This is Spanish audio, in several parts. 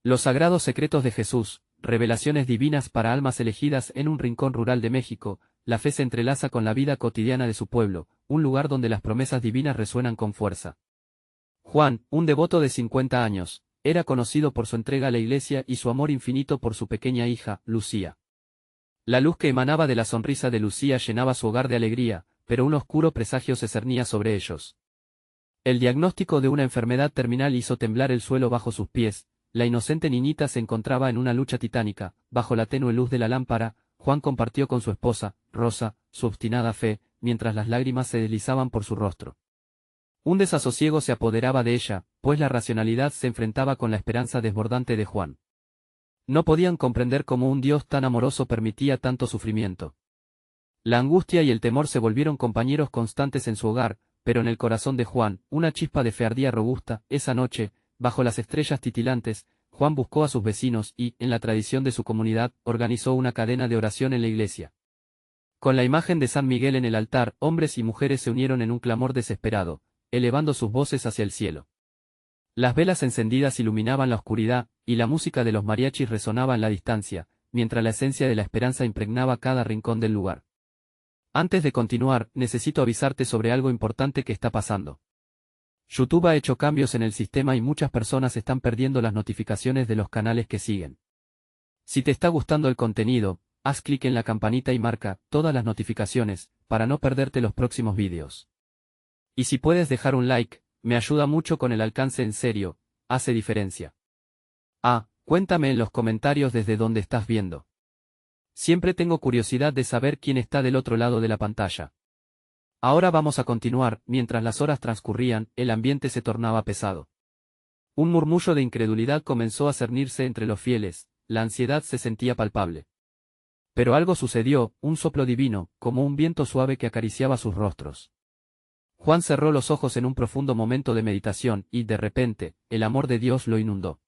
Los sagrados secretos de Jesús, revelaciones divinas para almas elegidas en un rincón rural de México, la fe se entrelaza con la vida cotidiana de su pueblo, un lugar donde las promesas divinas resuenan con fuerza. Juan, un devoto de 50 años, era conocido por su entrega a la iglesia y su amor infinito por su pequeña hija, Lucía. La luz que emanaba de la sonrisa de Lucía llenaba su hogar de alegría, pero un oscuro presagio se cernía sobre ellos. El diagnóstico de una enfermedad terminal hizo temblar el suelo bajo sus pies. La inocente niñita se encontraba en una lucha titánica. Bajo la tenue luz de la lámpara, Juan compartió con su esposa, Rosa, su obstinada fe, mientras las lágrimas se deslizaban por su rostro. Un desasosiego se apoderaba de ella, pues la racionalidad se enfrentaba con la esperanza desbordante de Juan. No podían comprender cómo un Dios tan amoroso permitía tanto sufrimiento. La angustia y el temor se volvieron compañeros constantes en su hogar, pero en el corazón de Juan, una chispa de fe ardía robusta. Esa noche, bajo las estrellas titilantes, Juan buscó a sus vecinos y, en la tradición de su comunidad, organizó una cadena de oración en la iglesia. Con la imagen de San Miguel en el altar, hombres y mujeres se unieron en un clamor desesperado, elevando sus voces hacia el cielo. Las velas encendidas iluminaban la oscuridad, y la música de los mariachis resonaba en la distancia, mientras la esencia de la esperanza impregnaba cada rincón del lugar. Antes de continuar, necesito avisarte sobre algo importante que está pasando. YouTube ha hecho cambios en el sistema y muchas personas están perdiendo las notificaciones de los canales que siguen. Si te está gustando el contenido, haz clic en la campanita y marca todas las notificaciones, para no perderte los próximos vídeos. Y si puedes dejar un like, me ayuda mucho con el alcance. En serio, hace diferencia. Cuéntame en los comentarios desde dónde estás viendo. Siempre tengo curiosidad de saber quién está del otro lado de la pantalla. Ahora vamos a continuar. Mientras las horas transcurrían, el ambiente se tornaba pesado. Un murmullo de incredulidad comenzó a cernirse entre los fieles, la ansiedad se sentía palpable. Pero algo sucedió, un soplo divino, como un viento suave que acariciaba sus rostros. Juan cerró los ojos en un profundo momento de meditación, y de repente, el amor de Dios lo inundó.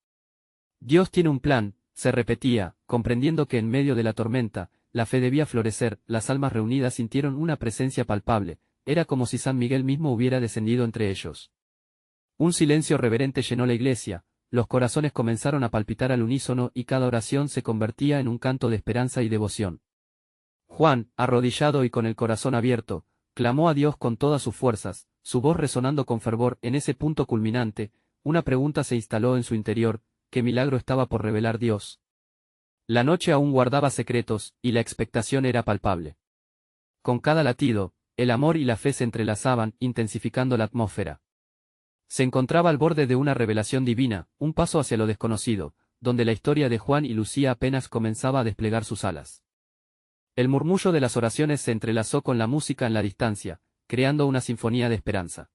Dios tiene un plan, se repetía, comprendiendo que en medio de la tormenta, la fe debía florecer. Las almas reunidas sintieron una presencia palpable, era como si San Miguel mismo hubiera descendido entre ellos. Un silencio reverente llenó la iglesia, los corazones comenzaron a palpitar al unísono y cada oración se convertía en un canto de esperanza y devoción. Juan, arrodillado y con el corazón abierto, clamó a Dios con todas sus fuerzas, su voz resonando con fervor. En ese punto culminante, una pregunta se instaló en su interior: ¿qué milagro estaba por revelar Dios? La noche aún guardaba secretos, y la expectación era palpable. Con cada latido, el amor y la fe se entrelazaban, intensificando la atmósfera. Se encontraba al borde de una revelación divina, un paso hacia lo desconocido, donde la historia de Juan y Lucía apenas comenzaba a desplegar sus alas. El murmullo de las oraciones se entrelazó con la música en la distancia, creando una sinfonía de esperanza.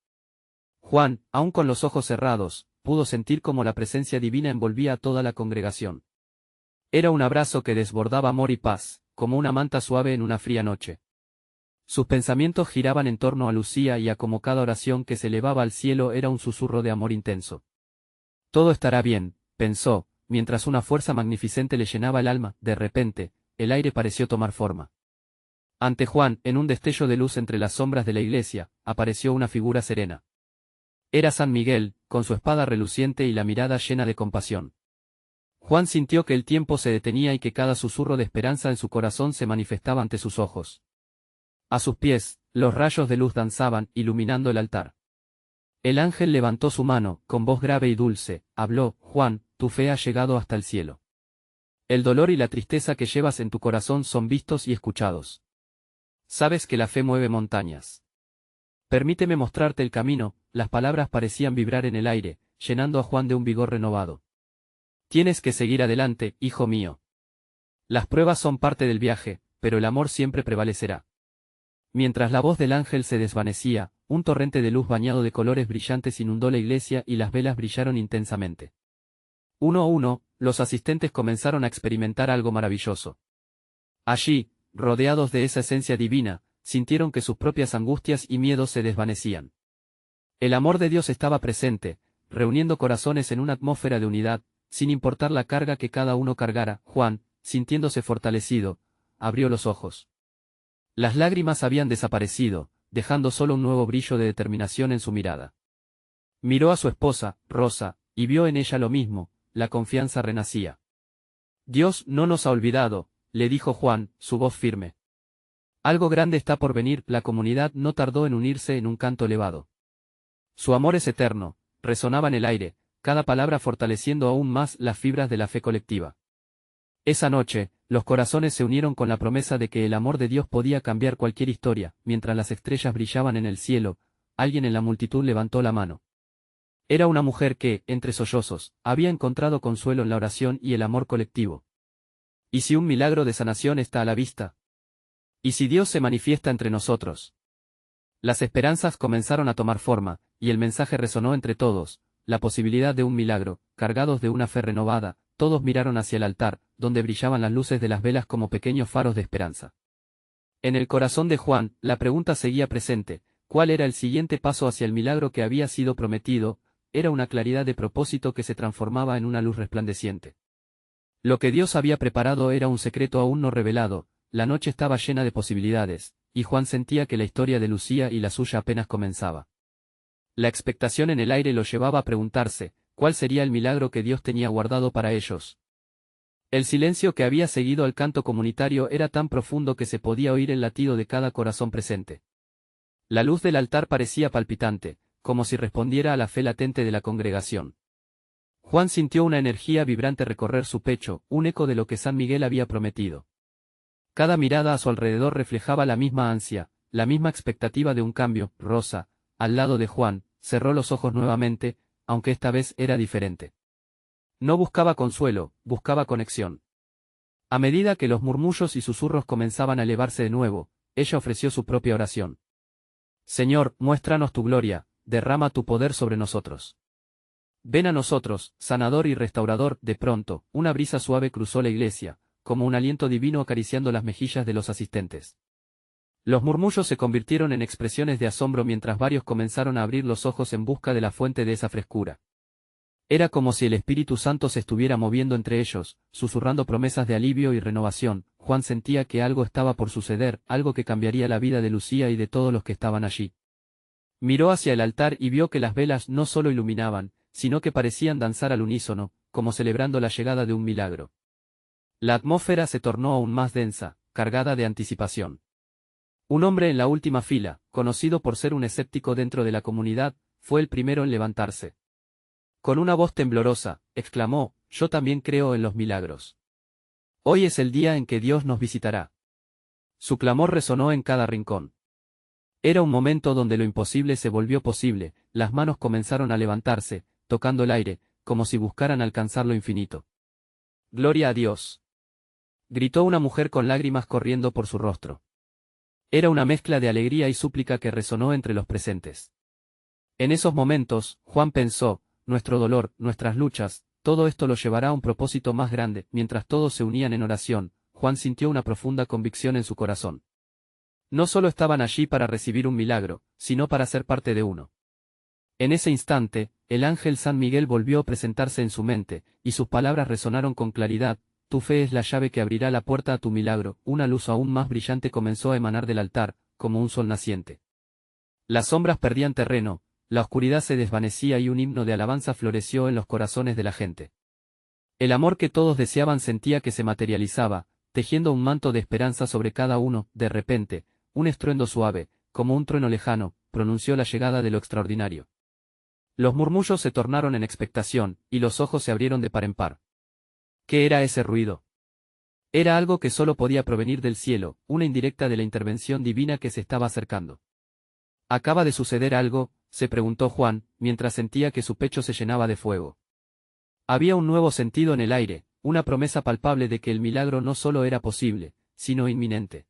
Juan, aún con los ojos cerrados, pudo sentir cómo la presencia divina envolvía a toda la congregación. Era un abrazo que desbordaba amor y paz, como una manta suave en una fría noche. Sus pensamientos giraban en torno a Lucía y a cómo cada oración que se elevaba al cielo era un susurro de amor intenso. Todo estará bien, pensó, mientras una fuerza magnificente le llenaba el alma. De repente, el aire pareció tomar forma. Ante Juan, en un destello de luz entre las sombras de la iglesia, apareció una figura serena. Era San Miguel, con su espada reluciente y la mirada llena de compasión. Juan sintió que el tiempo se detenía y que cada susurro de esperanza en su corazón se manifestaba ante sus ojos. A sus pies, los rayos de luz danzaban, iluminando el altar. El ángel levantó su mano, con voz grave y dulce, habló: Juan, tu fe ha llegado hasta el cielo. El dolor y la tristeza que llevas en tu corazón son vistos y escuchados. Sabes que la fe mueve montañas. Permíteme mostrarte el camino. Las palabras parecían vibrar en el aire, llenando a Juan de un vigor renovado. Tienes que seguir adelante, hijo mío. Las pruebas son parte del viaje, pero el amor siempre prevalecerá. Mientras la voz del ángel se desvanecía, un torrente de luz bañado de colores brillantes inundó la iglesia y las velas brillaron intensamente. Uno a uno, los asistentes comenzaron a experimentar algo maravilloso. Allí, rodeados de esa esencia divina, sintieron que sus propias angustias y miedos se desvanecían. El amor de Dios estaba presente, reuniendo corazones en una atmósfera de unidad, sin importar la carga que cada uno cargara. Juan, sintiéndose fortalecido, abrió los ojos. Las lágrimas habían desaparecido, dejando solo un nuevo brillo de determinación en su mirada. Miró a su esposa, Rosa, y vio en ella lo mismo, la confianza renacía. Dios no nos ha olvidado, le dijo Juan, su voz firme. Algo grande está por venir. La comunidad no tardó en unirse en un canto elevado. Su amor es eterno, resonaba en el aire, cada palabra fortaleciendo aún más las fibras de la fe colectiva. Esa noche, los corazones se unieron con la promesa de que el amor de Dios podía cambiar cualquier historia. Mientras las estrellas brillaban en el cielo, alguien en la multitud levantó la mano. Era una mujer que, entre sollozos, había encontrado consuelo en la oración y el amor colectivo. ¿Y si un milagro de sanación está a la vista? ¿Y si Dios se manifiesta entre nosotros? Las esperanzas comenzaron a tomar forma, y el mensaje resonó entre todos, la posibilidad de un milagro. Cargados de una fe renovada, todos miraron hacia el altar, donde brillaban las luces de las velas como pequeños faros de esperanza. En el corazón de Juan, la pregunta seguía presente: ¿cuál era el siguiente paso hacia el milagro que había sido prometido? Era una claridad de propósito que se transformaba en una luz resplandeciente. Lo que Dios había preparado era un secreto aún no revelado. La noche estaba llena de posibilidades, y Juan sentía que la historia de Lucía y la suya apenas comenzaba. La expectación en el aire lo llevaba a preguntarse, ¿cuál sería el milagro que Dios tenía guardado para ellos? El silencio que había seguido al canto comunitario era tan profundo que se podía oír el latido de cada corazón presente. La luz del altar parecía palpitante, como si respondiera a la fe latente de la congregación. Juan sintió una energía vibrante recorrer su pecho, un eco de lo que San Miguel había prometido. Cada mirada a su alrededor reflejaba la misma ansia, la misma expectativa de un cambio. Rosa, al lado de Juan, cerró los ojos nuevamente, aunque esta vez era diferente. No buscaba consuelo, buscaba conexión. A medida que los murmullos y susurros comenzaban a elevarse de nuevo, ella ofreció su propia oración. Señor, muéstranos tu gloria, derrama tu poder sobre nosotros. Ven a nosotros, sanador y restaurador. De pronto, una brisa suave cruzó la iglesia, como un aliento divino acariciando las mejillas de los asistentes. Los murmullos se convirtieron en expresiones de asombro mientras varios comenzaron a abrir los ojos en busca de la fuente de esa frescura. Era como si el Espíritu Santo se estuviera moviendo entre ellos, susurrando promesas de alivio y renovación. Juan sentía que algo estaba por suceder, algo que cambiaría la vida de Lucía y de todos los que estaban allí. Miró hacia el altar y vio que las velas no solo iluminaban, sino que parecían danzar al unísono, como celebrando la llegada de un milagro. La atmósfera se tornó aún más densa, cargada de anticipación. Un hombre en la última fila, conocido por ser un escéptico dentro de la comunidad, fue el primero en levantarse. Con una voz temblorosa, exclamó: «Yo también creo en los milagros. Hoy es el día en que Dios nos visitará». Su clamor resonó en cada rincón. Era un momento donde lo imposible se volvió posible. Las manos comenzaron a levantarse, tocando el aire, como si buscaran alcanzar lo infinito. «Gloria a Dios», gritó una mujer con lágrimas corriendo por su rostro. Era una mezcla de alegría y súplica que resonó entre los presentes. En esos momentos, Juan pensó: nuestro dolor, nuestras luchas, todo esto lo llevará a un propósito más grande. Mientras todos se unían en oración, Juan sintió una profunda convicción en su corazón. No solo estaban allí para recibir un milagro, sino para ser parte de uno. En ese instante, el ángel San Miguel volvió a presentarse en su mente, y sus palabras resonaron con claridad: tu fe es la llave que abrirá la puerta a tu milagro. Una luz aún más brillante comenzó a emanar del altar, como un sol naciente. Las sombras perdían terreno, la oscuridad se desvanecía y un himno de alabanza floreció en los corazones de la gente. El amor que todos deseaban sentía que se materializaba, tejiendo un manto de esperanza sobre cada uno. De repente, un estruendo suave, como un trueno lejano, pronunció la llegada de lo extraordinario. Los murmullos se tornaron en expectación, y los ojos se abrieron de par en par. ¿Qué era ese ruido? Era algo que solo podía provenir del cielo, una indirecta de la intervención divina que se estaba acercando. ¿Acaba de suceder algo?, se preguntó Juan, mientras sentía que su pecho se llenaba de fuego. Había un nuevo sentido en el aire, una promesa palpable de que el milagro no solo era posible, sino inminente.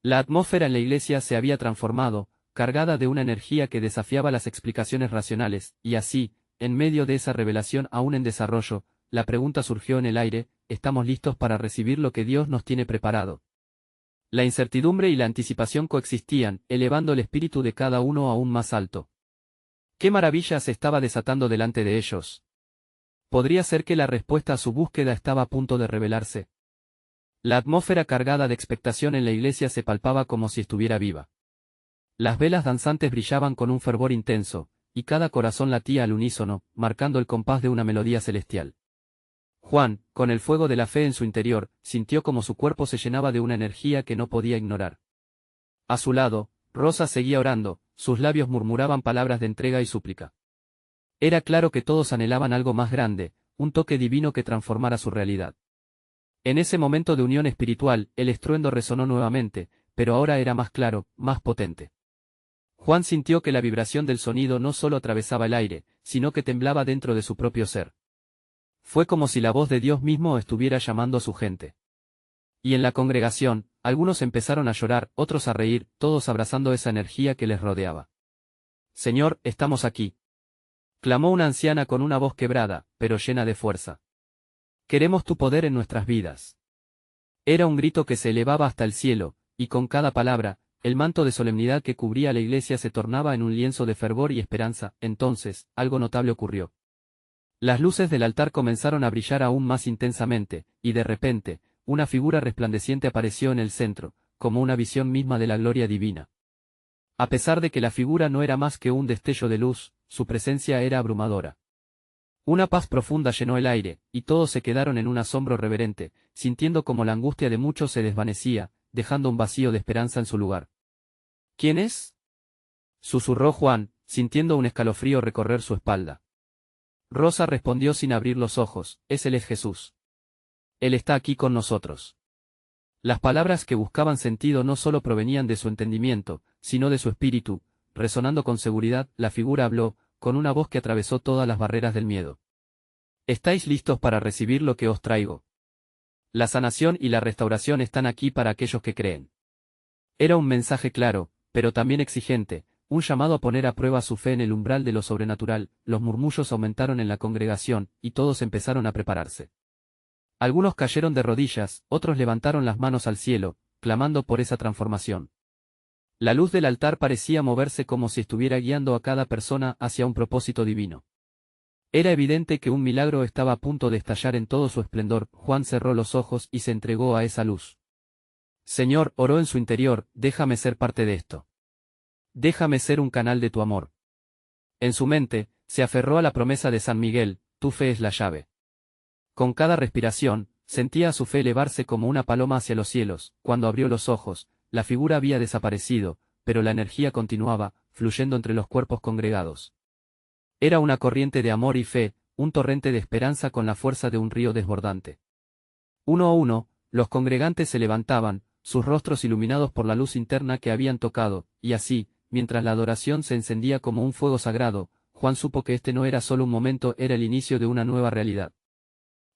La atmósfera en la iglesia se había transformado, cargada de una energía que desafiaba las explicaciones racionales, y así, en medio de esa revelación aún en desarrollo, la pregunta surgió en el aire: ¿estamos listos para recibir lo que Dios nos tiene preparado? La incertidumbre y la anticipación coexistían, elevando el espíritu de cada uno aún más alto. ¿Qué maravilla se estaba desatando delante de ellos? ¿Podría ser que la respuesta a su búsqueda estaba a punto de revelarse? La atmósfera cargada de expectación en la iglesia se palpaba como si estuviera viva. Las velas danzantes brillaban con un fervor intenso, y cada corazón latía al unísono, marcando el compás de una melodía celestial. Juan, con el fuego de la fe en su interior, sintió como su cuerpo se llenaba de una energía que no podía ignorar. A su lado, Rosa seguía orando, sus labios murmuraban palabras de entrega y súplica. Era claro que todos anhelaban algo más grande, un toque divino que transformara su realidad. En ese momento de unión espiritual, el estruendo resonó nuevamente, pero ahora era más claro, más potente. Juan sintió que la vibración del sonido no solo atravesaba el aire, sino que temblaba dentro de su propio ser. Fue como si la voz de Dios mismo estuviera llamando a su gente. Y en la congregación, algunos empezaron a llorar, otros a reír, todos abrazando esa energía que les rodeaba. Señor, estamos aquí. Clamó una anciana con una voz quebrada, pero llena de fuerza. Queremos tu poder en nuestras vidas. Era un grito que se elevaba hasta el cielo, y con cada palabra, el manto de solemnidad que cubría la iglesia se tornaba en un lienzo de fervor y esperanza. Entonces, algo notable ocurrió. Las luces del altar comenzaron a brillar aún más intensamente, y de repente, una figura resplandeciente apareció en el centro, como una visión misma de la gloria divina. A pesar de que la figura no era más que un destello de luz, su presencia era abrumadora. Una paz profunda llenó el aire, y todos se quedaron en un asombro reverente, sintiendo como la angustia de muchos se desvanecía, dejando un vacío de esperanza en su lugar. ¿Quién es?, susurró Juan, sintiendo un escalofrío recorrer su espalda. Rosa respondió sin abrir los ojos, Él es Jesús. Él está aquí con nosotros. Las palabras que buscaban sentido no solo provenían de su entendimiento, sino de su espíritu. Resonando con seguridad, la figura habló, con una voz que atravesó todas las barreras del miedo. ¿Estáis listos para recibir lo que os traigo? La sanación y la restauración están aquí para aquellos que creen. Era un mensaje claro, pero también exigente, un llamado a poner a prueba su fe en el umbral de lo sobrenatural. Los murmullos aumentaron en la congregación, y todos empezaron a prepararse. Algunos cayeron de rodillas, otros levantaron las manos al cielo, clamando por esa transformación. La luz del altar parecía moverse como si estuviera guiando a cada persona hacia un propósito divino. Era evidente que un milagro estaba a punto de estallar en todo su esplendor. Juan cerró los ojos y se entregó a esa luz. Señor, oró en su interior, déjame ser parte de esto. Déjame ser un canal de tu amor. En su mente, se aferró a la promesa de San Miguel, tu fe es la llave. Con cada respiración, sentía a su fe elevarse como una paloma hacia los cielos. Cuando abrió los ojos, la figura había desaparecido, pero la energía continuaba, fluyendo entre los cuerpos congregados. Era una corriente de amor y fe, un torrente de esperanza con la fuerza de un río desbordante. Uno a uno, los congregantes se levantaban, sus rostros iluminados por la luz interna que habían tocado, y así, mientras la adoración se encendía como un fuego sagrado, Juan supo que este no era solo un momento, era el inicio de una nueva realidad.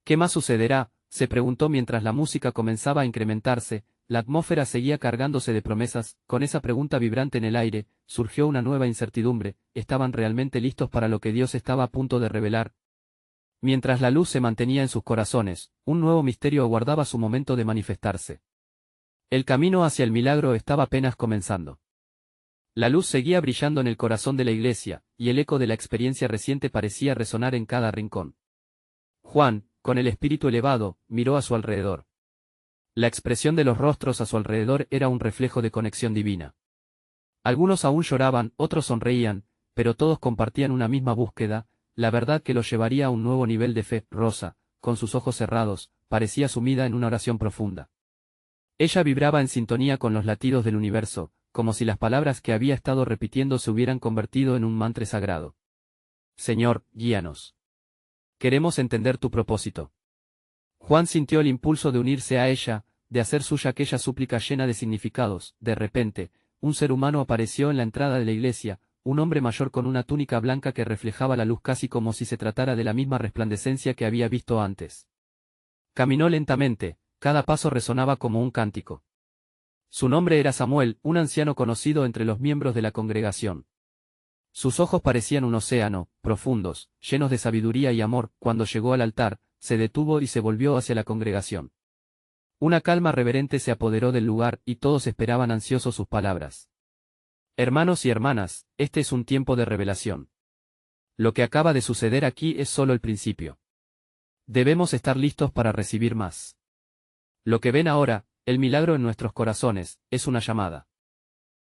¿Qué más sucederá?, se preguntó mientras la música comenzaba a incrementarse. La atmósfera seguía cargándose de promesas. Con esa pregunta vibrante en el aire, surgió una nueva incertidumbre. ¿Estaban realmente listos para lo que Dios estaba a punto de revelar? Mientras la luz se mantenía en sus corazones, un nuevo misterio aguardaba su momento de manifestarse. El camino hacia el milagro estaba apenas comenzando. La luz seguía brillando en el corazón de la iglesia, y el eco de la experiencia reciente parecía resonar en cada rincón. Juan, con el espíritu elevado, miró a su alrededor. La expresión de los rostros a su alrededor era un reflejo de conexión divina. Algunos aún lloraban, otros sonreían, pero todos compartían una misma búsqueda, la verdad que los llevaría a un nuevo nivel de fe. Rosa, con sus ojos cerrados, parecía sumida en una oración profunda. Ella vibraba en sintonía con los latidos del universo, como si las palabras que había estado repitiendo se hubieran convertido en un mantra sagrado. Señor, guíanos. Queremos entender tu propósito. Juan sintió el impulso de unirse a ella, de hacer suya aquella súplica llena de significados. De repente, un ser humano apareció en la entrada de la iglesia, un hombre mayor con una túnica blanca que reflejaba la luz casi como si se tratara de la misma resplandecencia que había visto antes. Caminó lentamente, cada paso resonaba como un cántico. Su nombre era Samuel, un anciano conocido entre los miembros de la congregación. Sus ojos parecían un océano, profundos, llenos de sabiduría y amor. Cuando llegó al altar, se detuvo y se volvió hacia la congregación. Una calma reverente se apoderó del lugar, y todos esperaban ansiosos sus palabras. Hermanos y hermanas, este es un tiempo de revelación. Lo que acaba de suceder aquí es solo el principio. Debemos estar listos para recibir más. Lo que ven ahora, el milagro en nuestros corazones, es una llamada.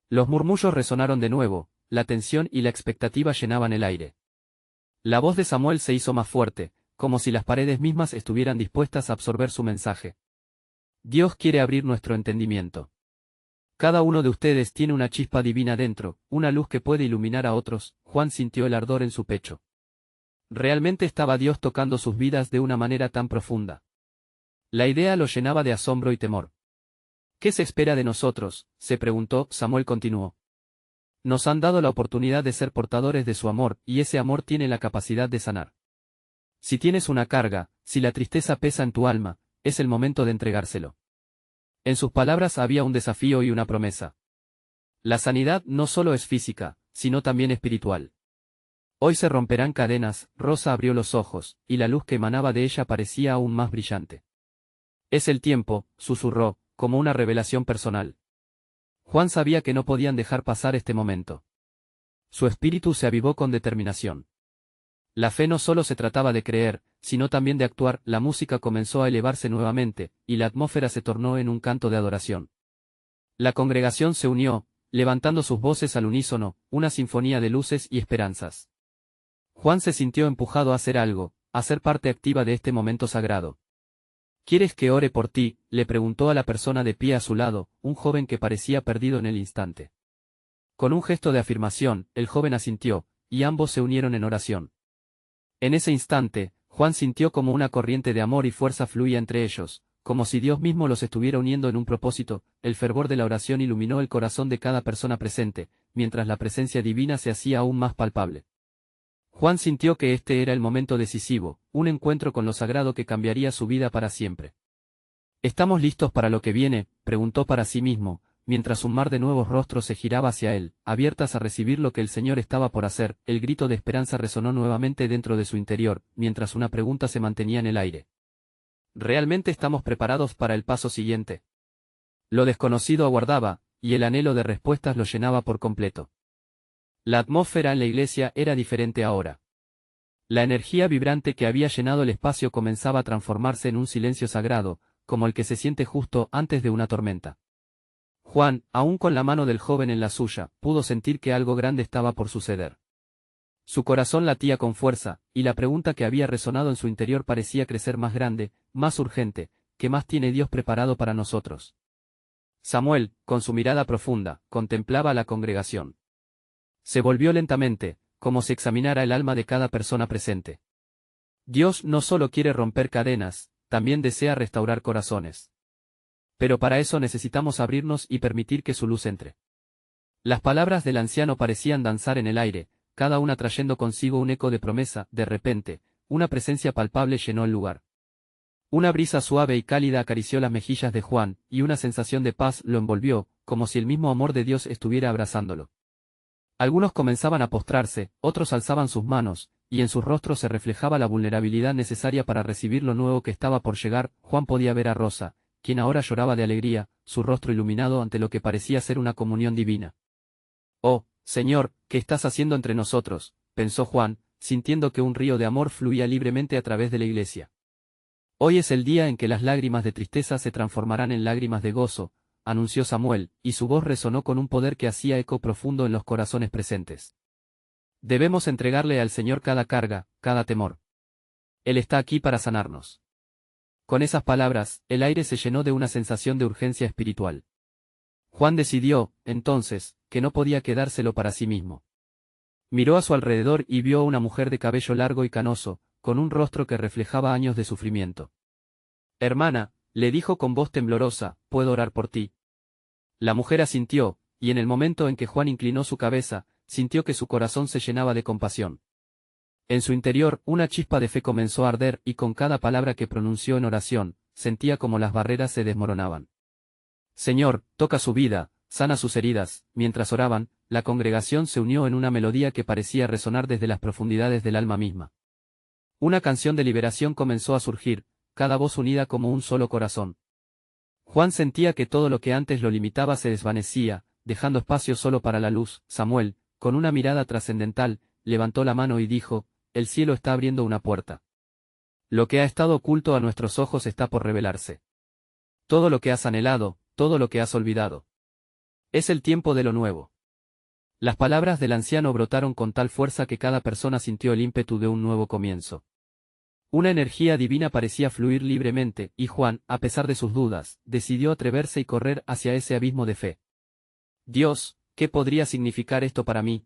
Los murmullos resonaron de nuevo, la tensión y la expectativa llenaban el aire. La voz de Samuel se hizo más fuerte, como si las paredes mismas estuvieran dispuestas a absorber su mensaje. Dios quiere abrir nuestro entendimiento. Cada uno de ustedes tiene una chispa divina dentro, una luz que puede iluminar a otros. Juan sintió el ardor en su pecho. Realmente estaba Dios tocando sus vidas de una manera tan profunda. La idea lo llenaba de asombro y temor. ¿Qué se espera de nosotros?, se preguntó. Samuel continuó. Nos han dado la oportunidad de ser portadores de su amor, y ese amor tiene la capacidad de sanar. Si tienes una carga, si la tristeza pesa en tu alma, es el momento de entregárselo. En sus palabras había un desafío y una promesa. La sanidad no solo es física, sino también espiritual. Hoy se romperán cadenas. Rosa abrió los ojos, y la luz que emanaba de ella parecía aún más brillante. Es el tiempo, susurró, como una revelación personal. Juan sabía que no podían dejar pasar este momento. Su espíritu se avivó con determinación. La fe no solo se trataba de creer, sino también de actuar. La música comenzó a elevarse nuevamente, y la atmósfera se tornó en un canto de adoración. La congregación se unió, levantando sus voces al unísono, una sinfonía de luces y esperanzas. Juan se sintió empujado a hacer algo, a ser parte activa de este momento sagrado. ¿Quieres que ore por ti?, le preguntó a la persona de pie a su lado, un joven que parecía perdido en el instante. Con un gesto de afirmación, el joven asintió, y ambos se unieron en oración. En ese instante, Juan sintió como una corriente de amor y fuerza fluía entre ellos, como si Dios mismo los estuviera uniendo en un propósito. El fervor de la oración iluminó el corazón de cada persona presente, mientras la presencia divina se hacía aún más palpable. Juan sintió que este era el momento decisivo, un encuentro con lo sagrado que cambiaría su vida para siempre. ¿Estamos listos para lo que viene?, preguntó para sí mismo, mientras un mar de nuevos rostros se giraba hacia él, abiertas a recibir lo que el Señor estaba por hacer. El grito de esperanza resonó nuevamente dentro de su interior, mientras una pregunta se mantenía en el aire. ¿Realmente estamos preparados para el paso siguiente? Lo desconocido aguardaba, y el anhelo de respuestas lo llenaba por completo. La atmósfera en la iglesia era diferente ahora. La energía vibrante que había llenado el espacio comenzaba a transformarse en un silencio sagrado, como el que se siente justo antes de una tormenta. Juan, aún con la mano del joven en la suya, pudo sentir que algo grande estaba por suceder. Su corazón latía con fuerza, y la pregunta que había resonado en su interior parecía crecer más grande, más urgente. ¿Qué más tiene Dios preparado para nosotros? Samuel, con su mirada profunda, contemplaba a la congregación. Se volvió lentamente, como si examinara el alma de cada persona presente. Dios no solo quiere romper cadenas, también desea restaurar corazones. Pero para eso necesitamos abrirnos y permitir que su luz entre. Las palabras del anciano parecían danzar en el aire, cada una trayendo consigo un eco de promesa. De repente, una presencia palpable llenó el lugar. Una brisa suave y cálida acarició las mejillas de Juan, y una sensación de paz lo envolvió, como si el mismo amor de Dios estuviera abrazándolo. Algunos comenzaban a postrarse, otros alzaban sus manos, y en sus rostros se reflejaba la vulnerabilidad necesaria para recibir lo nuevo que estaba por llegar. Juan podía ver a Rosa, quien ahora lloraba de alegría, su rostro iluminado ante lo que parecía ser una comunión divina. «Oh, Señor, ¿qué estás haciendo entre nosotros?», pensó Juan, sintiendo que un río de amor fluía libremente a través de la iglesia. «Hoy es el día en que las lágrimas de tristeza se transformarán en lágrimas de gozo», anunció Samuel, y su voz resonó con un poder que hacía eco profundo en los corazones presentes. Debemos entregarle al Señor cada carga, cada temor. Él está aquí para sanarnos. Con esas palabras, el aire se llenó de una sensación de urgencia espiritual. Juan decidió, entonces, que no podía quedárselo para sí mismo. Miró a su alrededor y vio a una mujer de cabello largo y canoso, con un rostro que reflejaba años de sufrimiento. «Hermana», le dijo con voz temblorosa, «¿puedo orar por ti?». La mujer asintió, y en el momento en que Juan inclinó su cabeza, sintió que su corazón se llenaba de compasión. En su interior, una chispa de fe comenzó a arder, y con cada palabra que pronunció en oración, sentía como las barreras se desmoronaban. «Señor, toca su vida, sana sus heridas». Mientras oraban, la congregación se unió en una melodía que parecía resonar desde las profundidades del alma misma. Una canción de liberación comenzó a surgir, cada voz unida como un solo corazón. Juan sentía que todo lo que antes lo limitaba se desvanecía, dejando espacio solo para la luz. Samuel, con una mirada trascendental, levantó la mano y dijo: «El cielo está abriendo una puerta. Lo que ha estado oculto a nuestros ojos está por revelarse. Todo lo que has anhelado, todo lo que has olvidado. Es el tiempo de lo nuevo». Las palabras del anciano brotaron con tal fuerza que cada persona sintió el ímpetu de un nuevo comienzo. Una energía divina parecía fluir libremente, y Juan, a pesar de sus dudas, decidió atreverse y correr hacia ese abismo de fe. Dios, ¿qué podría significar esto para mí?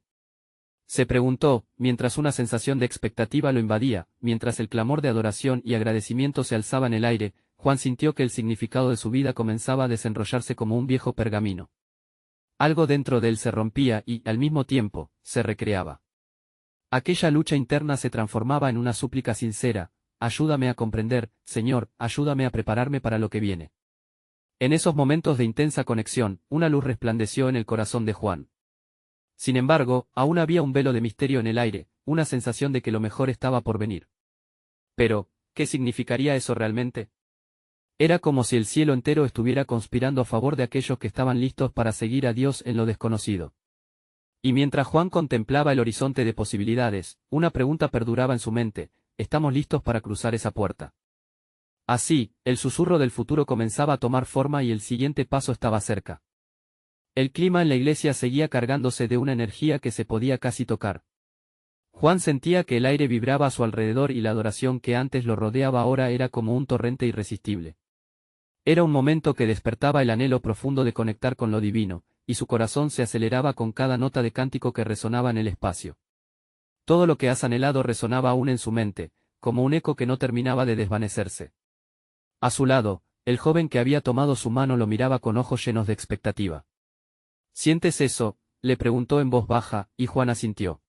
Se preguntó, mientras una sensación de expectativa lo invadía, mientras el clamor de adoración y agradecimiento se alzaba en el aire. Juan sintió que el significado de su vida comenzaba a desenrollarse como un viejo pergamino. Algo dentro de él se rompía y, al mismo tiempo, se recreaba. Aquella lucha interna se transformaba en una súplica sincera: ayúdame a comprender, Señor, ayúdame a prepararme para lo que viene. En esos momentos de intensa conexión, una luz resplandeció en el corazón de Juan. Sin embargo, aún había un velo de misterio en el aire, una sensación de que lo mejor estaba por venir. Pero, ¿qué significaría eso realmente? Era como si el cielo entero estuviera conspirando a favor de aquellos que estaban listos para seguir a Dios en lo desconocido. Y mientras Juan contemplaba el horizonte de posibilidades, una pregunta perduraba en su mente: ¿estamos listos para cruzar esa puerta? Así, el susurro del futuro comenzaba a tomar forma y el siguiente paso estaba cerca. El clima en la iglesia seguía cargándose de una energía que se podía casi tocar. Juan sentía que el aire vibraba a su alrededor y la adoración que antes lo rodeaba ahora era como un torrente irresistible. Era un momento que despertaba el anhelo profundo de conectar con lo divino, y su corazón se aceleraba con cada nota de cántico que resonaba en el espacio. Todo lo que has anhelado resonaba aún en su mente, como un eco que no terminaba de desvanecerse. A su lado, el joven que había tomado su mano lo miraba con ojos llenos de expectativa. ¿Sientes eso?, le preguntó en voz baja, y Juan asintió.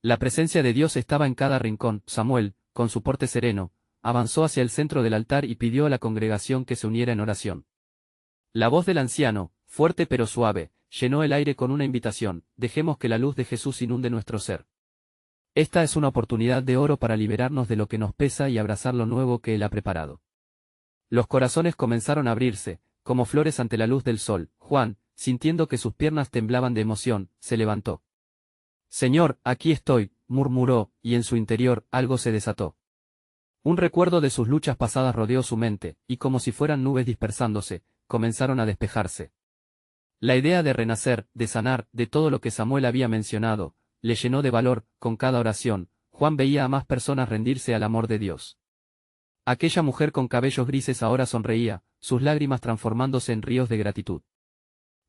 La presencia de Dios estaba en cada rincón. Samuel, con su porte sereno, avanzó hacia el centro del altar y pidió a la congregación que se uniera en oración. La voz del anciano, fuerte pero suave, llenó el aire con una invitación: dejemos que la luz de Jesús inunde nuestro ser. Esta es una oportunidad de oro para liberarnos de lo que nos pesa y abrazar lo nuevo que Él ha preparado. Los corazones comenzaron a abrirse, como flores ante la luz del sol. Juan, sintiendo que sus piernas temblaban de emoción, se levantó. Señor, aquí estoy, murmuró, y en su interior algo se desató. Un recuerdo de sus luchas pasadas rodeó su mente, y como si fueran nubes dispersándose, comenzaron a despejarse. La idea de renacer, de sanar, de todo lo que Samuel había mencionado, le llenó de valor. Con cada oración, Juan veía a más personas rendirse al amor de Dios. Aquella mujer con cabellos grises ahora sonreía, sus lágrimas transformándose en ríos de gratitud.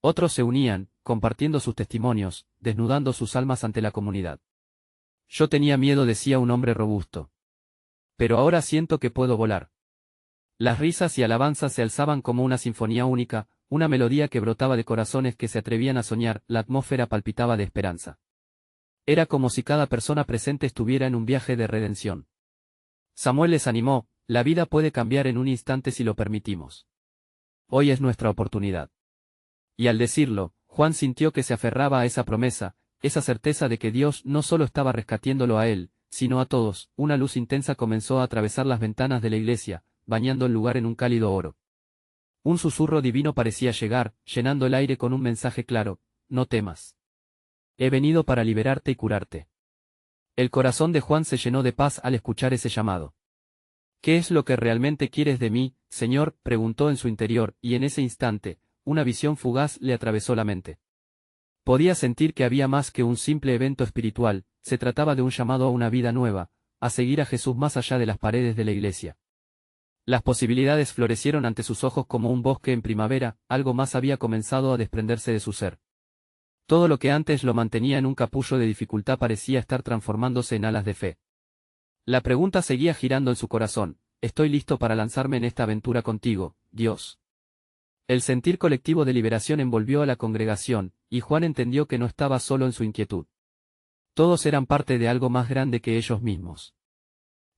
Otros se unían, compartiendo sus testimonios, desnudando sus almas ante la comunidad. Yo tenía miedo, decía un hombre robusto. Pero ahora siento que puedo volar. Las risas y alabanzas se alzaban como una sinfonía única, una melodía que brotaba de corazones que se atrevían a soñar. La atmósfera palpitaba de esperanza. Era como si cada persona presente estuviera en un viaje de redención. Samuel les animó: la vida puede cambiar en un instante si lo permitimos. Hoy es nuestra oportunidad. Y al decirlo, Juan sintió que se aferraba a esa promesa, esa certeza de que Dios no solo estaba rescatándolo a él, sino a todos. Una luz intensa comenzó a atravesar las ventanas de la iglesia, bañando el lugar en un cálido oro. Un susurro divino parecía llegar, llenando el aire con un mensaje claro: no temas. He venido para liberarte y curarte. El corazón de Juan se llenó de paz al escuchar ese llamado. ¿Qué es lo que realmente quieres de mí, Señor?, preguntó en su interior, y en ese instante, una visión fugaz le atravesó la mente. Podía sentir que había más que un simple evento espiritual, se trataba de un llamado a una vida nueva, a seguir a Jesús más allá de las paredes de la iglesia. Las posibilidades florecieron ante sus ojos como un bosque en primavera. Algo más había comenzado a desprenderse de su ser. Todo lo que antes lo mantenía en un capullo de dificultad parecía estar transformándose en alas de fe. La pregunta seguía girando en su corazón: ¿estoy listo para lanzarme en esta aventura contigo, Dios? El sentir colectivo de liberación envolvió a la congregación, y Juan entendió que no estaba solo en su inquietud. Todos eran parte de algo más grande que ellos mismos.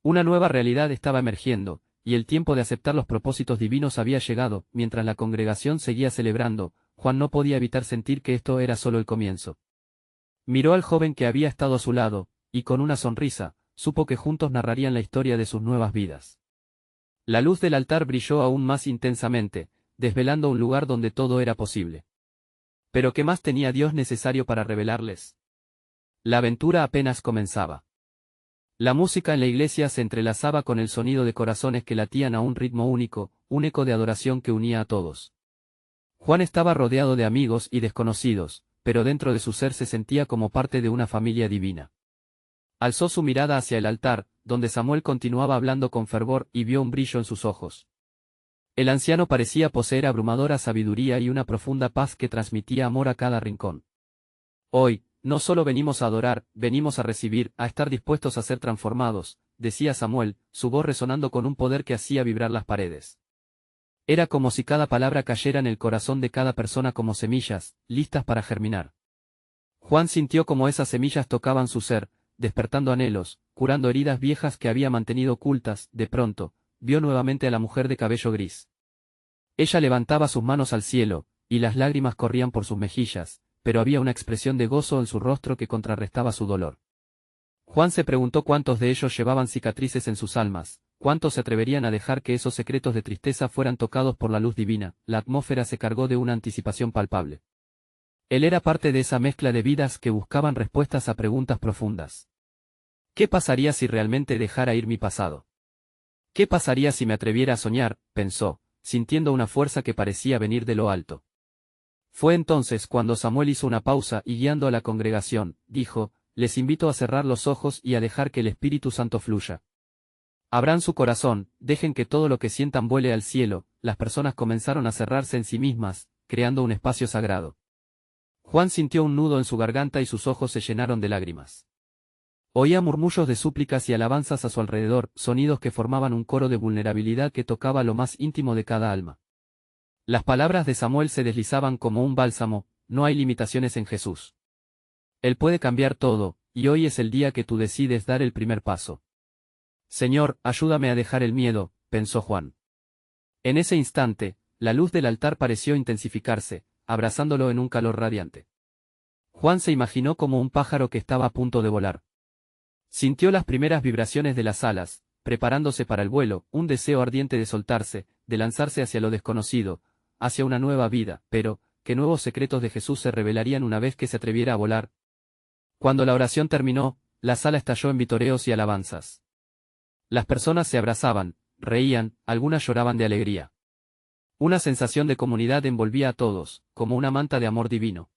Una nueva realidad estaba emergiendo, y el tiempo de aceptar los propósitos divinos había llegado. Mientras la congregación seguía celebrando, Juan no podía evitar sentir que esto era solo el comienzo. Miró al joven que había estado a su lado, y con una sonrisa, supo que juntos narrarían la historia de sus nuevas vidas. La luz del altar brilló aún más intensamente, desvelando un lugar donde todo era posible. Pero ¿qué más tenía Dios necesario para revelarles? La aventura apenas comenzaba. La música en la iglesia se entrelazaba con el sonido de corazones que latían a un ritmo único, un eco de adoración que unía a todos. Juan estaba rodeado de amigos y desconocidos, pero dentro de su ser se sentía como parte de una familia divina. Alzó su mirada hacia el altar, donde Samuel continuaba hablando con fervor y vio un brillo en sus ojos. El anciano parecía poseer abrumadora sabiduría y una profunda paz que transmitía amor a cada rincón. Hoy, no solo venimos a adorar, venimos a recibir, a estar dispuestos a ser transformados, decía Samuel, su voz resonando con un poder que hacía vibrar las paredes. Era como si cada palabra cayera en el corazón de cada persona como semillas, listas para germinar. Juan sintió como esas semillas tocaban su ser, despertando anhelos, curando heridas viejas que había mantenido ocultas. De pronto, vio nuevamente a la mujer de cabello gris. Ella levantaba sus manos al cielo, y las lágrimas corrían por sus mejillas, pero había una expresión de gozo en su rostro que contrarrestaba su dolor. Juan se preguntó cuántos de ellos llevaban cicatrices en sus almas, cuántos se atreverían a dejar que esos secretos de tristeza fueran tocados por la luz divina. La atmósfera se cargó de una anticipación palpable. Él era parte de esa mezcla de vidas que buscaban respuestas a preguntas profundas. ¿Qué pasaría si realmente dejara ir mi pasado? ¿Qué pasaría si me atreviera a soñar?, pensó, sintiendo una fuerza que parecía venir de lo alto. Fue entonces cuando Samuel hizo una pausa y guiando a la congregación, dijo: les invito a cerrar los ojos y a dejar que el Espíritu Santo fluya. Abran su corazón, dejen que todo lo que sientan vuele al cielo. Las personas comenzaron a cerrarse en sí mismas, creando un espacio sagrado. Juan sintió un nudo en su garganta y sus ojos se llenaron de lágrimas. Oía murmullos de súplicas y alabanzas a su alrededor, sonidos que formaban un coro de vulnerabilidad que tocaba lo más íntimo de cada alma. Las palabras de Samuel se deslizaban como un bálsamo: no hay limitaciones en Jesús. Él puede cambiar todo, y hoy es el día que tú decides dar el primer paso. Señor, ayúdame a dejar el miedo, pensó Juan. En ese instante, la luz del altar pareció intensificarse, abrazándolo en un calor radiante. Juan se imaginó como un pájaro que estaba a punto de volar. Sintió las primeras vibraciones de las alas, preparándose para el vuelo, un deseo ardiente de soltarse, de lanzarse hacia lo desconocido, hacia una nueva vida, pero, ¿qué nuevos secretos de Jesús se revelarían una vez que se atreviera a volar? Cuando la oración terminó, la sala estalló en vitoreos y alabanzas. Las personas se abrazaban, reían, algunas lloraban de alegría. Una sensación de comunidad envolvía a todos, como una manta de amor divino.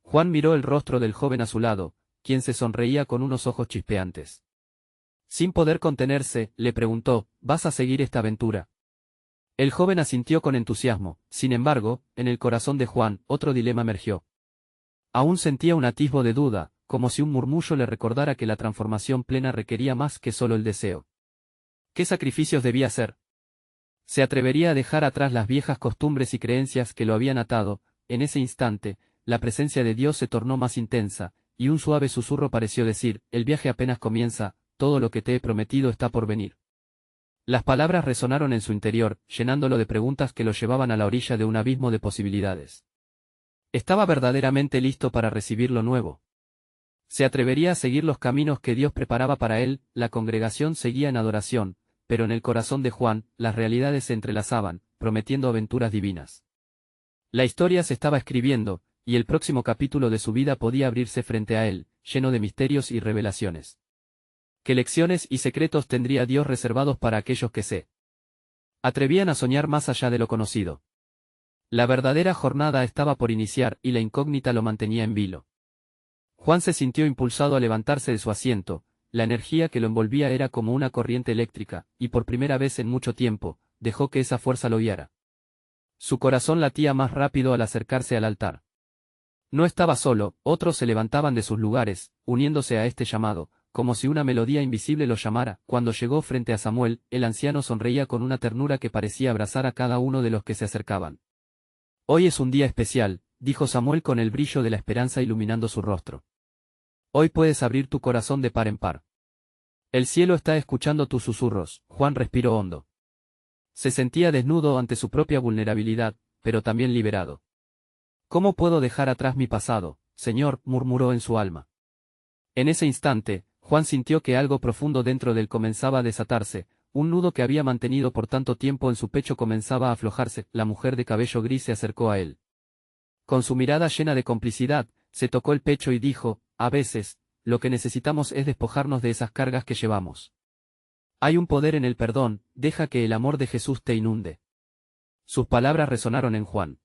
Juan miró el rostro del joven a su lado, quien se sonreía con unos ojos chispeantes. Sin poder contenerse, le preguntó: ¿vas a seguir esta aventura? El joven asintió con entusiasmo. Sin embargo, en el corazón de Juan, otro dilema emergió. Aún sentía un atisbo de duda, como si un murmullo le recordara que la transformación plena requería más que solo el deseo. ¿Qué sacrificios debía hacer? ¿Se atrevería a dejar atrás las viejas costumbres y creencias que lo habían atado? En ese instante, la presencia de Dios se tornó más intensa, y un suave susurro pareció decir: el viaje apenas comienza, todo lo que te he prometido está por venir. Las palabras resonaron en su interior, llenándolo de preguntas que lo llevaban a la orilla de un abismo de posibilidades. ¿Estaba verdaderamente listo para recibir lo nuevo? ¿Se atrevería a seguir los caminos que Dios preparaba para él? La congregación seguía en adoración, pero en el corazón de Juan, las realidades se entrelazaban, prometiendo aventuras divinas. La historia se estaba escribiendo, y el próximo capítulo de su vida podía abrirse frente a él, lleno de misterios y revelaciones. ¿Qué lecciones y secretos tendría Dios reservados para aquellos que se atrevían a soñar más allá de lo conocido? La verdadera jornada estaba por iniciar y la incógnita lo mantenía en vilo. Juan se sintió impulsado a levantarse de su asiento. La energía que lo envolvía era como una corriente eléctrica, y por primera vez en mucho tiempo, dejó que esa fuerza lo guiara. Su corazón latía más rápido al acercarse al altar. No estaba solo, otros se levantaban de sus lugares, uniéndose a este llamado, como si una melodía invisible lo llamara. Cuando llegó frente a Samuel, el anciano sonreía con una ternura que parecía abrazar a cada uno de los que se acercaban. Hoy es un día especial, dijo Samuel con el brillo de la esperanza iluminando su rostro. Hoy puedes abrir tu corazón de par en par. El cielo está escuchando tus susurros. Juan respiró hondo. Se sentía desnudo ante su propia vulnerabilidad, pero también liberado. ¿Cómo puedo dejar atrás mi pasado, Señor?, murmuró en su alma. En ese instante, Juan sintió que algo profundo dentro de él comenzaba a desatarse, un nudo que había mantenido por tanto tiempo en su pecho comenzaba a aflojarse. La mujer de cabello gris se acercó a él. Con su mirada llena de complicidad, se tocó el pecho y dijo: a veces, lo que necesitamos es despojarnos de esas cargas que llevamos. Hay un poder en el perdón, deja que el amor de Jesús te inunde. Sus palabras resonaron en Juan.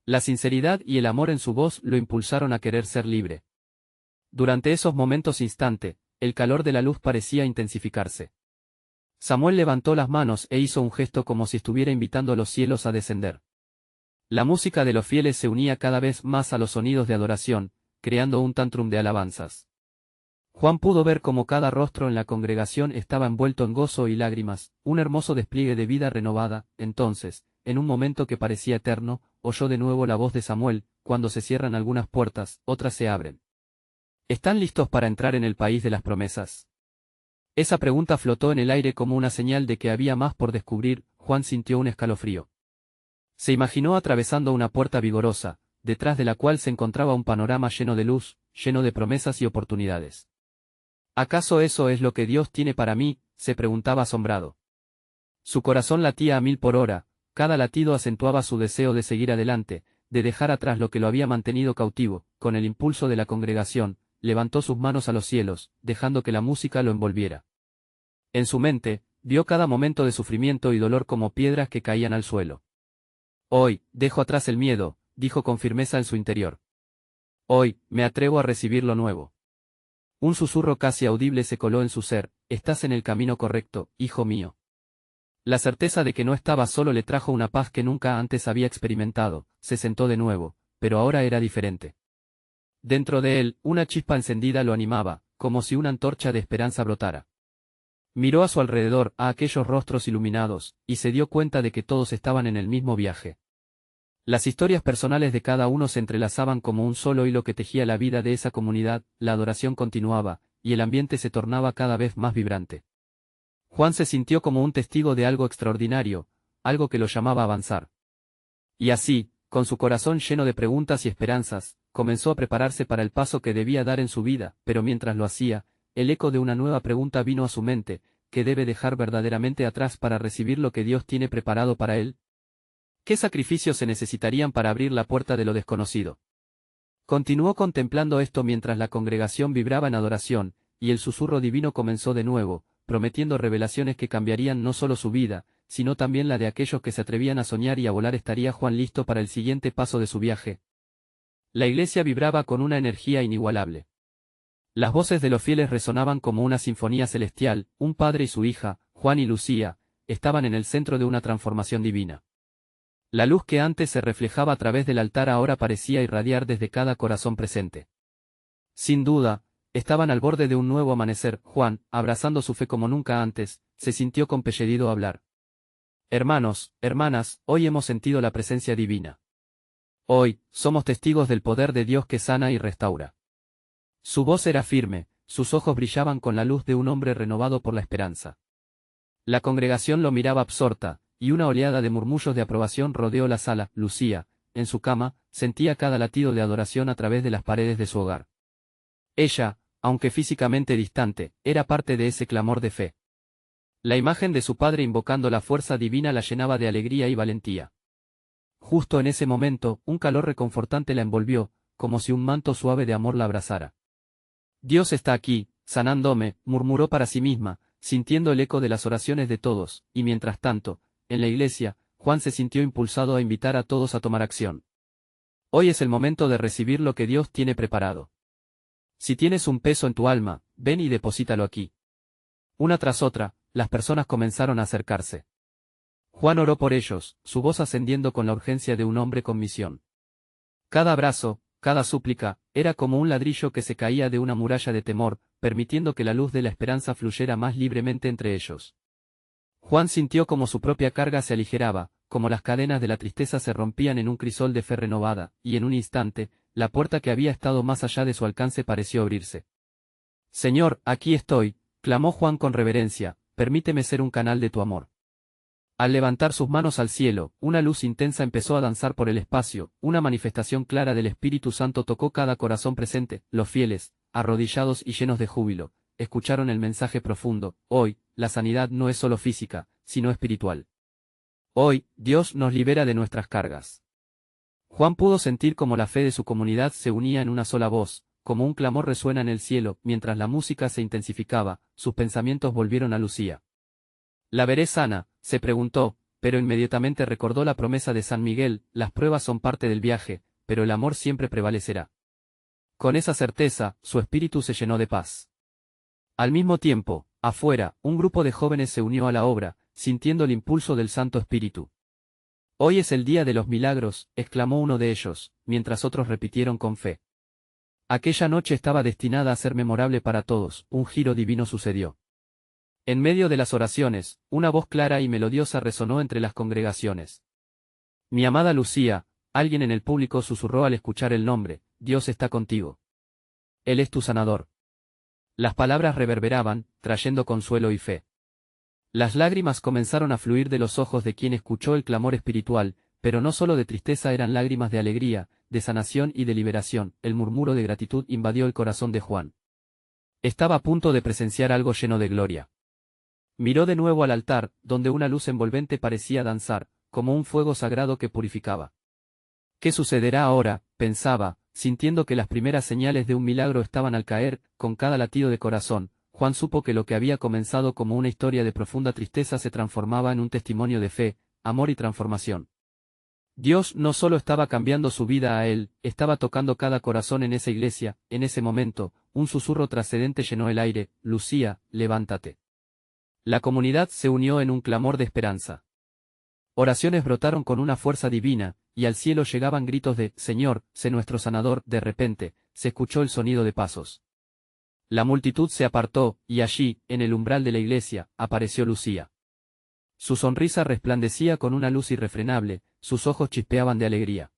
La sinceridad y el amor en su voz lo impulsaron a querer ser libre. Durante esos momentos instante, El calor de la luz parecía intensificarse. Samuel levantó las manos e hizo un gesto como si estuviera invitando a los cielos a descender. La música de los fieles se unía cada vez más a los sonidos de adoración, creando un tantrum de alabanzas. Juan pudo ver cómo cada rostro en la congregación estaba envuelto en gozo y lágrimas, un hermoso despliegue de vida renovada. Entonces, en un momento que parecía eterno, oyó de nuevo la voz de Samuel: cuando se cierran algunas puertas, otras se abren. ¿Están listos para entrar en el país de las promesas? Esa pregunta flotó en el aire como una señal de que había más por descubrir. Juan sintió un escalofrío. Se imaginó atravesando una puerta vigorosa, detrás de la cual se encontraba un panorama lleno de luz, lleno de promesas y oportunidades. ¿Acaso eso es lo que Dios tiene para mí?, se preguntaba asombrado. Su corazón latía a 1000 por hora, cada latido acentuaba su deseo de seguir adelante, de dejar atrás lo que lo había mantenido cautivo. Con el impulso de la congregación, levantó sus manos a los cielos, dejando que la música lo envolviera. En su mente, vio cada momento de sufrimiento y dolor como piedras que caían al suelo. Hoy, dejo atrás el miedo, dijo con firmeza en su interior. Hoy, me atrevo a recibir lo nuevo. Un susurro casi audible se coló en su ser: estás en el camino correcto, hijo mío. La certeza de que no estaba solo le trajo una paz que nunca antes había experimentado. Se sentó de nuevo, pero ahora era diferente. Dentro de él, una chispa encendida lo animaba, como si una antorcha de esperanza brotara. Miró a su alrededor, a aquellos rostros iluminados, y se dio cuenta de que todos estaban en el mismo viaje. Las historias personales de cada uno se entrelazaban como un solo hilo que tejía la vida de esa comunidad. La adoración continuaba, y el ambiente se tornaba cada vez más vibrante. Juan se sintió como un testigo de algo extraordinario, algo que lo llamaba a avanzar. Y así, con su corazón lleno de preguntas y esperanzas, comenzó a prepararse para el paso que debía dar en su vida. Pero mientras lo hacía, el eco de una nueva pregunta vino a su mente: ¿qué debe dejar verdaderamente atrás para recibir lo que Dios tiene preparado para él? ¿Qué sacrificios se necesitarían para abrir la puerta de lo desconocido? Continuó contemplando esto mientras la congregación vibraba en adoración, y el susurro divino comenzó de nuevo, prometiendo revelaciones que cambiarían no solo su vida, sino también la de aquellos que se atrevían a soñar y a volar. ¿Estaría Juan listo para el siguiente paso de su viaje? La iglesia vibraba con una energía inigualable. Las voces de los fieles resonaban como una sinfonía celestial. Un padre y su hija, Juan y Lucía, estaban en el centro de una transformación divina. La luz que antes se reflejaba a través del altar ahora parecía irradiar desde cada corazón presente. Sin duda, estaban al borde de un nuevo amanecer. Juan, abrazando su fe como nunca antes, se sintió compelido a hablar. Hermanos, hermanas, hoy hemos sentido la presencia divina. Hoy, somos testigos del poder de Dios que sana y restaura. Su voz era firme, sus ojos brillaban con la luz de un hombre renovado por la esperanza. La congregación lo miraba absorta, y una oleada de murmullos de aprobación rodeó la sala. Lucía, en su cama, sentía cada latido de adoración a través de las paredes de su hogar. Ella, aunque físicamente distante, era parte de ese clamor de fe. La imagen de su padre invocando la fuerza divina la llenaba de alegría y valentía. Justo en ese momento, un calor reconfortante la envolvió, como si un manto suave de amor la abrazara. Dios está aquí, sanándome, murmuró para sí misma, sintiendo el eco de las oraciones de todos. Y mientras tanto, en la iglesia, Juan se sintió impulsado a invitar a todos a tomar acción. Hoy es el momento de recibir lo que Dios tiene preparado. Si tienes un peso en tu alma, ven y deposítalo aquí. Una tras otra, las personas comenzaron a acercarse. Juan oró por ellos, su voz ascendiendo con la urgencia de un hombre con misión. Cada abrazo, cada súplica, era como un ladrillo que se caía de una muralla de temor, permitiendo que la luz de la esperanza fluyera más libremente entre ellos. Juan sintió como su propia carga se aligeraba, como las cadenas de la tristeza se rompían en un crisol de fe renovada, y en un instante, la puerta que había estado más allá de su alcance pareció abrirse. Señor, aquí estoy, clamó Juan con reverencia, permíteme ser un canal de tu amor. Al levantar sus manos al cielo, una luz intensa empezó a danzar por el espacio, una manifestación clara del Espíritu Santo tocó cada corazón presente. Los fieles, arrodillados y llenos de júbilo, escucharon el mensaje profundo: hoy, la sanidad no es solo física, sino espiritual. Hoy, Dios nos libera de nuestras cargas. Juan pudo sentir cómo la fe de su comunidad se unía en una sola voz, como un clamor resuena en el cielo. Mientras la música se intensificaba, sus pensamientos volvieron a Lucía. ¿La veré sana?, se preguntó, pero inmediatamente recordó la promesa de San Miguel: las pruebas son parte del viaje, pero el amor siempre prevalecerá. Con esa certeza, su espíritu se llenó de paz. Al mismo tiempo, afuera, un grupo de jóvenes se unió a la obra, sintiendo el impulso del Santo Espíritu. «Hoy es el día de los milagros», exclamó uno de ellos, mientras otros repitieron con fe. Aquella noche estaba destinada a ser memorable para todos, un giro divino sucedió. En medio de las oraciones, una voz clara y melodiosa resonó entre las congregaciones. «Mi amada Lucía», alguien en el público susurró al escuchar el nombre, «Dios está contigo. Él es tu sanador». Las palabras reverberaban, trayendo consuelo y fe. Las lágrimas comenzaron a fluir de los ojos de quien escuchó el clamor espiritual, pero no solo de tristeza, eran lágrimas de alegría, de sanación y de liberación. El murmuro de gratitud invadió el corazón de Juan. Estaba a punto de presenciar algo lleno de gloria. Miró de nuevo al altar, donde una luz envolvente parecía danzar, como un fuego sagrado que purificaba. ¿Qué sucederá ahora?, pensaba, sintiendo que las primeras señales de un milagro estaban al caer. Con cada latido de corazón, Juan supo que lo que había comenzado como una historia de profunda tristeza se transformaba en un testimonio de fe, amor y transformación. Dios no solo estaba cambiando su vida a él, estaba tocando cada corazón en esa iglesia. En ese momento, un susurro trascendente llenó el aire: «Lucía, levántate». La comunidad se unió en un clamor de esperanza. Oraciones brotaron con una fuerza divina, y al cielo llegaban gritos de «Señor, sé nuestro sanador». De repente, se escuchó el sonido de pasos. La multitud se apartó, y allí, en el umbral de la iglesia, apareció Lucía. Su sonrisa resplandecía con una luz irrefrenable, sus ojos chispeaban de alegría.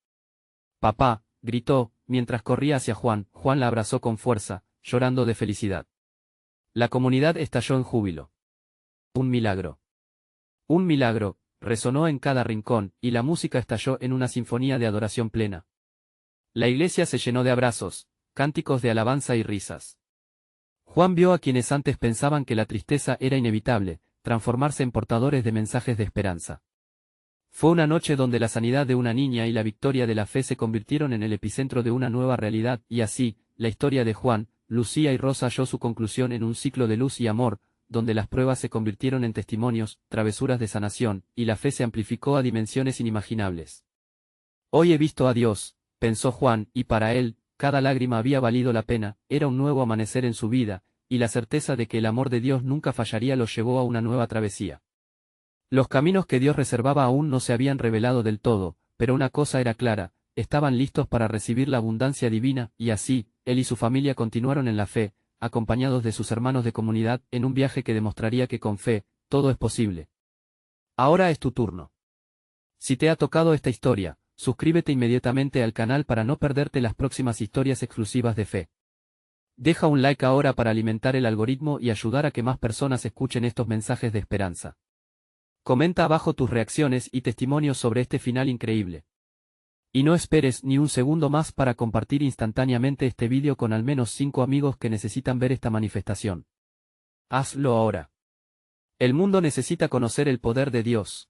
«Papá», gritó, mientras corría hacia Juan. Juan la abrazó con fuerza, llorando de felicidad. La comunidad estalló en júbilo. «Un milagro. Un milagro», resonó en cada rincón, y la música estalló en una sinfonía de adoración plena. La iglesia se llenó de abrazos, cánticos de alabanza y risas. Juan vio a quienes antes pensaban que la tristeza era inevitable, transformarse en portadores de mensajes de esperanza. Fue una noche donde la sanidad de una niña y la victoria de la fe se convirtieron en el epicentro de una nueva realidad, y así, la historia de Juan, Lucía y Rosa halló su conclusión en un ciclo de luz y amor, donde las pruebas se convirtieron en testimonios, travesuras de sanación, y la fe se amplificó a dimensiones inimaginables. «Hoy he visto a Dios», pensó Juan, y para él, cada lágrima había valido la pena. Era un nuevo amanecer en su vida, y la certeza de que el amor de Dios nunca fallaría los llevó a una nueva travesía. Los caminos que Dios reservaba aún no se habían revelado del todo, pero una cosa era clara: estaban listos para recibir la abundancia divina, y así, él y su familia continuaron en la fe, acompañados de sus hermanos de comunidad, en un viaje que demostraría que con fe, todo es posible. Ahora es tu turno. Si te ha tocado esta historia, suscríbete inmediatamente al canal para no perderte las próximas historias exclusivas de fe. Deja un like ahora para alimentar el algoritmo y ayudar a que más personas escuchen estos mensajes de esperanza. Comenta abajo tus reacciones y testimonios sobre este final increíble. Y no esperes ni un segundo más para compartir instantáneamente este vídeo con al menos 5 amigos que necesitan ver esta manifestación. Hazlo ahora. El mundo necesita conocer el poder de Dios.